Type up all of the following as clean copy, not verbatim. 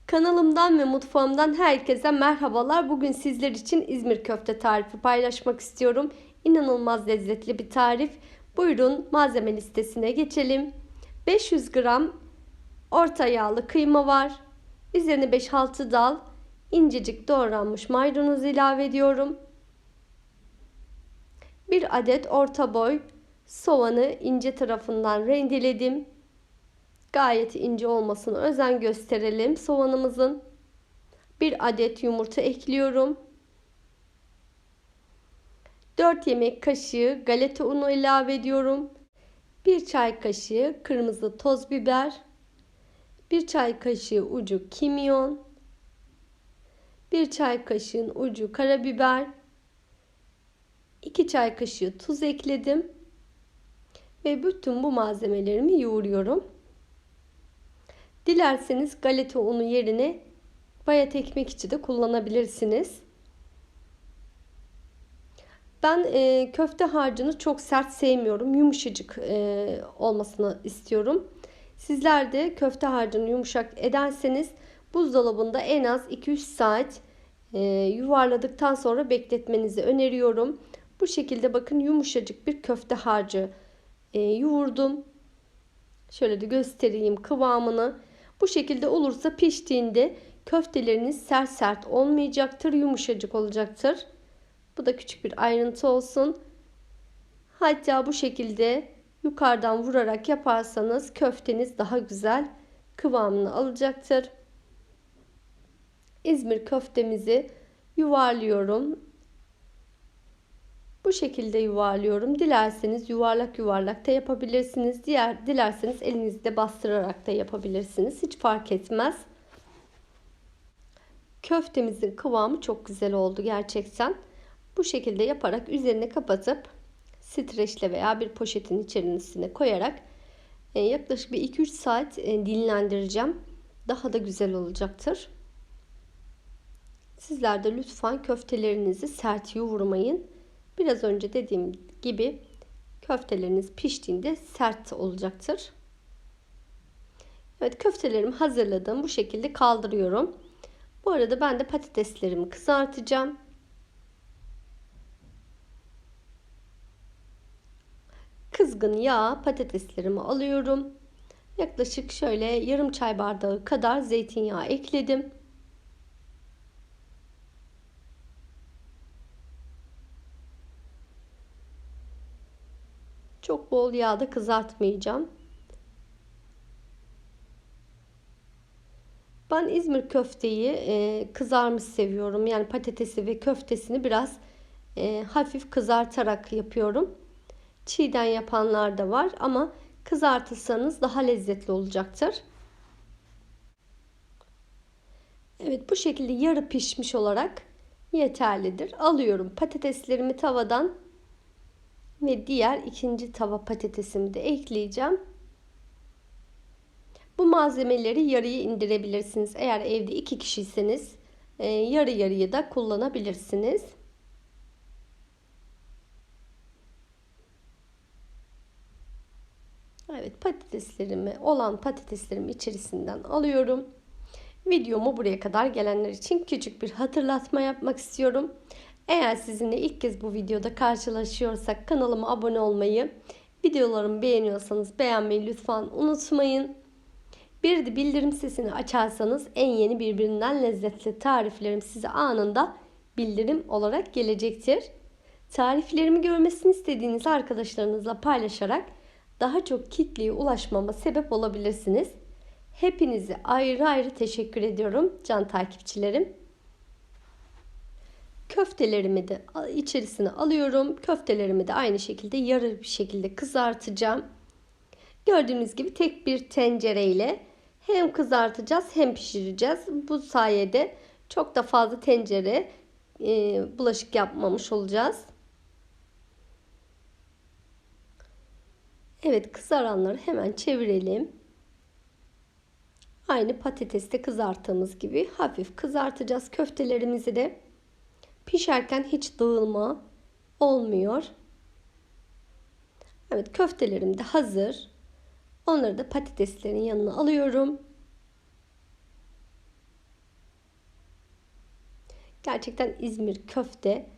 Kanalımdan ve mutfağımdan herkese merhabalar. Bugün sizler için İzmir köfte tarifi paylaşmak istiyorum. İnanılmaz lezzetli bir tarif. Buyurun malzeme listesine geçelim. 500 gram orta yağlı kıyma var. Üzerine 5-6 dal incecik doğranmış maydanoz ilave ediyorum. 1 adet orta boy soğanı ince tarafından rendeledim. Gayet ince olmasına özen gösterelim soğanımızın. 1 adet yumurta ekliyorum. 4 yemek kaşığı galeta unu ilave ediyorum. 1 çay kaşığı kırmızı toz biber. 1 çay kaşığı ucu kimyon. 1 çay kaşığın ucu karabiber. 2 çay kaşığı tuz ekledim. Ve bütün bu malzemelerimi yoğuruyorum. Dilerseniz galeta unu yerine bayat ekmek içi de kullanabilirsiniz. Ben köfte harcını çok sert sevmiyorum. Yumuşacık olmasını istiyorum. Sizler de köfte harcını yumuşak ederseniz buzdolabında en az 2-3 saat yuvarladıktan sonra bekletmenizi öneriyorum. Bu şekilde bakın yumuşacık bir köfte harcı yoğurdum. Şöyle de göstereyim kıvamını. Bu şekilde olursa piştiğinde köfteleriniz sert sert olmayacaktır, yumuşacık olacaktır. Bu da küçük bir ayrıntı olsun. Hatta bu şekilde yukarıdan vurarak yaparsanız köfteniz daha güzel kıvamını alacaktır. İzmir köftemizi yuvarlıyorum. Bu şekilde yuvarlıyorum. Dilerseniz yuvarlak yuvarlak da yapabilirsiniz. Dilerseniz elinizde bastırarak da yapabilirsiniz. Hiç fark etmez. Köftemizin kıvamı çok güzel oldu gerçekten. Bu şekilde yaparak üzerine kapatıp streçle veya bir poşetin içerisine koyarak yaklaşık bir 2-3 saat dinlendireceğim. Daha da güzel olacaktır. Sizler de lütfen köftelerinizi sert yoğurmayın. Biraz önce dediğim gibi köfteleriniz piştiğinde sert olacaktır. Evet, köftelerimi hazırladım. Bu şekilde kaldırıyorum. Bu arada ben de patateslerimi kızartacağım. Kızgın yağ patateslerimi alıyorum. Yaklaşık şöyle yarım çay bardağı kadar zeytinyağı ekledim. Çok bol yağda kızartmayacağım. Ben İzmir köfteyi kızarmış seviyorum. Yani patatesi ve köftesini biraz hafif kızartarak yapıyorum. Çiğden yapanlar da var ama kızartırsanız daha lezzetli olacaktır. Evet, bu şekilde yarı pişmiş olarak yeterlidir. Alıyorum patateslerimi tavadan ve diğer ikinci tava patatesimi de ekleyeceğim. Bu malzemeleri yarıya indirebilirsiniz. Eğer evde 2 kişiyseniz yarı yarıya da kullanabilirsiniz. Evet, patateslerimi içerisinden alıyorum. Videomu buraya kadar gelenler için küçük bir hatırlatma yapmak istiyorum. Eğer sizinle ilk kez bu videoda karşılaşıyorsak kanalıma abone olmayı, videolarımı beğeniyorsanız beğenmeyi lütfen unutmayın. Bir de bildirim sesini açarsanız en yeni birbirinden lezzetli tariflerim size anında bildirim olarak gelecektir. Tariflerimi görmesini istediğiniz arkadaşlarınızla paylaşarak daha çok kitleye ulaşmama sebep olabilirsiniz. Hepinize ayrı ayrı teşekkür ediyorum can takipçilerim. Köftelerimi de içerisine alıyorum. Köftelerimi de aynı şekilde yarı bir şekilde kızartacağım. Gördüğünüz gibi tek bir tencereyle hem kızartacağız hem pişireceğiz. Bu sayede çok da fazla tencere bulaşık yapmamış olacağız. Evet, kızaranları hemen çevirelim. Aynı patateste kızarttığımız gibi hafif kızartacağız köftelerimizi de. Pişerken hiç dağılma olmuyor. Evet, köftelerim de hazır. Onları da patateslerin yanına alıyorum. Gerçekten İzmir köfte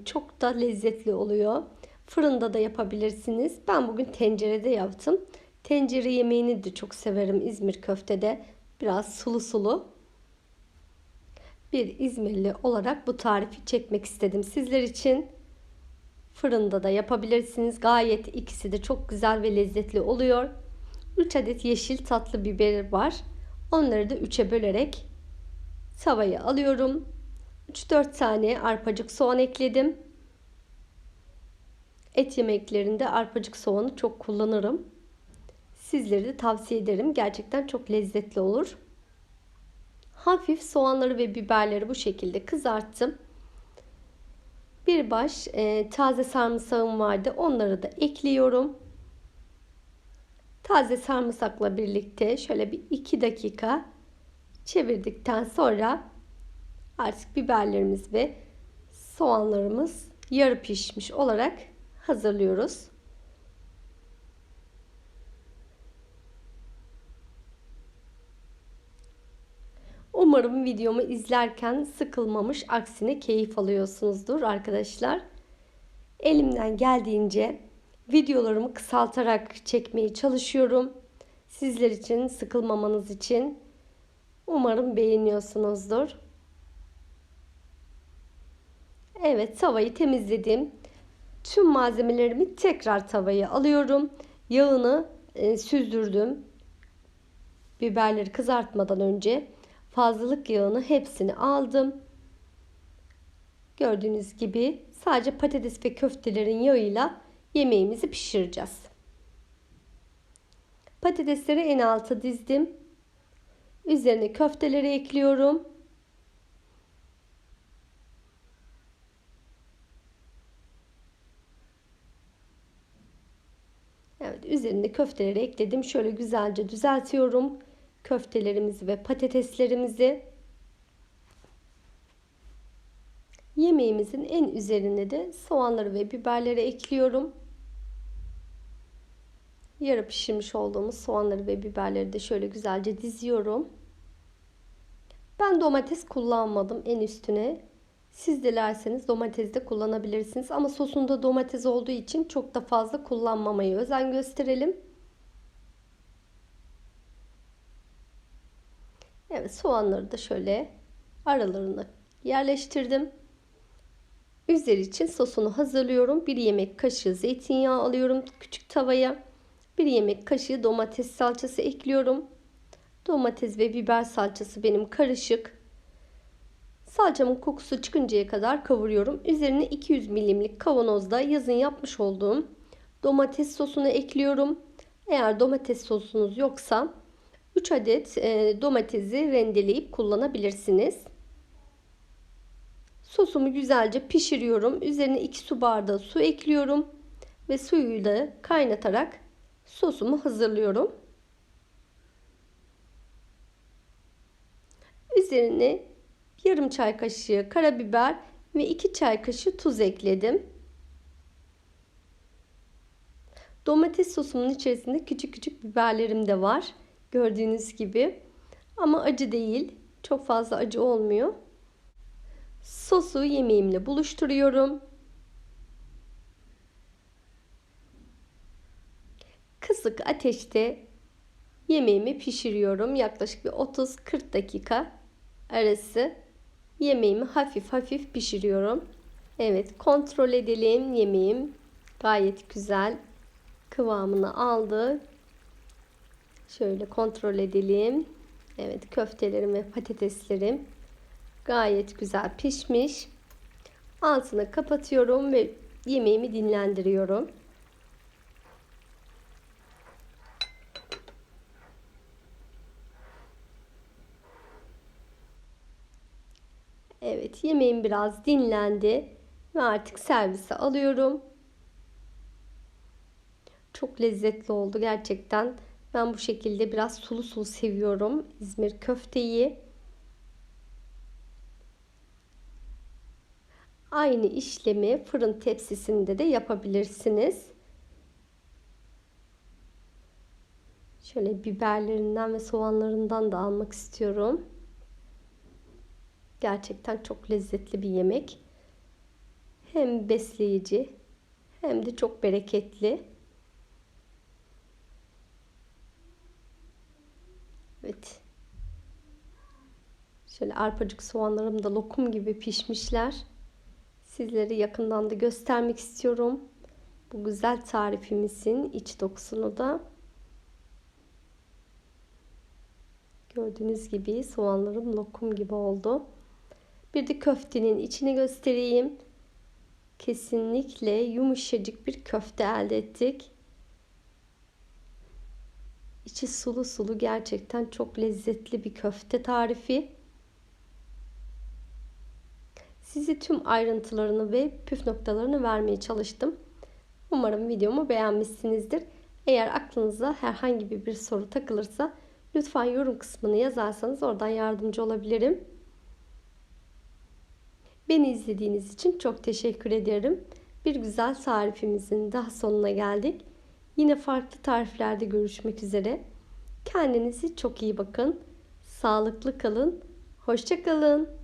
çok da lezzetli oluyor. Fırında da yapabilirsiniz. Ben bugün tencerede yaptım. Tencere yemeğini de çok severim İzmir köftede. Biraz sulu sulu. Bir İzmirli olarak bu tarifi çekmek istedim sizler için. Fırında da yapabilirsiniz. Gayet ikisi de çok güzel ve lezzetli oluyor. 3 adet yeşil tatlı biber var. Onları da 3'e bölerek tavaya alıyorum. 3-4 tane arpacık soğan ekledim. Et yemeklerinde arpacık soğanı çok kullanırım. Sizlere de tavsiye ederim. Gerçekten çok lezzetli olur. Hafif soğanları ve biberleri bu şekilde kızarttım. Bir baş taze sarımsağım vardı. Onları da ekliyorum. Taze sarımsakla birlikte şöyle bir 2 dakika çevirdikten sonra artık biberlerimiz ve soğanlarımız yarı pişmiş olarak hazırlıyoruz. Umarım videomu izlerken sıkılmamış, aksine keyif alıyorsunuzdur arkadaşlar. Elimden geldiğince videolarımı kısaltarak çekmeye çalışıyorum. Sizler için, sıkılmamanız için. Umarım beğeniyorsunuzdur. Evet, tavayı temizledim. Tüm malzemelerimi tekrar tavaya alıyorum. Yağını süzdürdüm. Biberleri kızartmadan önce fazlalık yağını hepsini aldım. Gördüğünüz gibi sadece patates ve köftelerin yağıyla yemeğimizi pişireceğiz. Patatesleri en alta dizdim. Üzerine köfteleri ekliyorum. Evet, üzerine köfteleri ekledim. Şöyle güzelce düzeltiyorum köftelerimizi ve patateslerimizi. Yemeğimizin en üzerine de soğanları ve biberleri ekliyorum. Yarı pişirmiş olduğumuz soğanları ve biberleri de şöyle güzelce diziyorum. Ben domates kullanmadım en üstüne. Siz dilerseniz domates de kullanabilirsiniz. Ama sosunda domates olduğu için çok da fazla kullanmamaya özen gösterelim. Evet, soğanları da şöyle aralarına yerleştirdim. Üzeri için sosunu hazırlıyorum. 1 yemek kaşığı zeytinyağı alıyorum küçük tavaya. 1 yemek kaşığı domates salçası ekliyorum. Domates ve biber salçası benim karışık. Salçamın kokusu çıkıncaya kadar kavuruyorum. Üzerine 200 milimlik kavanozda yazın yapmış olduğum domates sosunu ekliyorum. Eğer domates sosunuz yoksa 3 adet domatesi rendeleyip kullanabilirsiniz. Sosumu güzelce pişiriyorum. Üzerine 2 su bardağı su ekliyorum. Ve suyu da kaynatarak sosumu hazırlıyorum. Üzerine yarım çay kaşığı karabiber ve 2 çay kaşığı tuz ekledim. Domates sosumun içerisinde küçük küçük biberlerim de var. Gördüğünüz gibi. Ama acı değil. Çok fazla acı olmuyor. Sosu yemeğimle buluşturuyorum. Kısık ateşte yemeğimi pişiriyorum. Yaklaşık bir 30-40 dakika arası yemeğimi hafif hafif pişiriyorum. Evet, kontrol edelim. Yemeğim gayet güzel kıvamını aldı. Şöyle kontrol edelim. Evet, köftelerim ve patateslerim gayet güzel pişmiş. Altını kapatıyorum ve yemeğimi dinlendiriyorum. Evet, yemeğim biraz dinlendi ve artık servise alıyorum. Çok lezzetli oldu gerçekten. Ben bu şekilde biraz sulu sulu seviyorum İzmir köfteyi. Aynı işlemi fırın tepsisinde de yapabilirsiniz. Şöyle biberlerinden ve soğanlarından da almak istiyorum. Gerçekten çok lezzetli bir yemek. Hem besleyici hem de çok bereketli. Evet. Şöyle arpacık soğanlarım da lokum gibi pişmişler. Sizlere yakından da göstermek istiyorum. Bu güzel tarifimizin iç dokusunu da. Gördüğünüz gibi soğanlarım lokum gibi oldu. Bir de köftenin içini göstereyim. Kesinlikle yumuşacık bir köfte elde ettik. İçi sulu sulu, gerçekten çok lezzetli bir köfte tarifi. Size tüm ayrıntılarını ve püf noktalarını vermeye çalıştım. Umarım videomu beğenmişsinizdir. Eğer aklınıza herhangi bir soru takılırsa lütfen yorum kısmına yazarsanız oradan yardımcı olabilirim. Beni izlediğiniz için çok teşekkür ederim. Bir güzel tarifimizin daha sonuna geldik. Yine farklı tariflerde görüşmek üzere. Kendinize çok iyi bakın. Sağlıklı kalın. Hoşça kalın.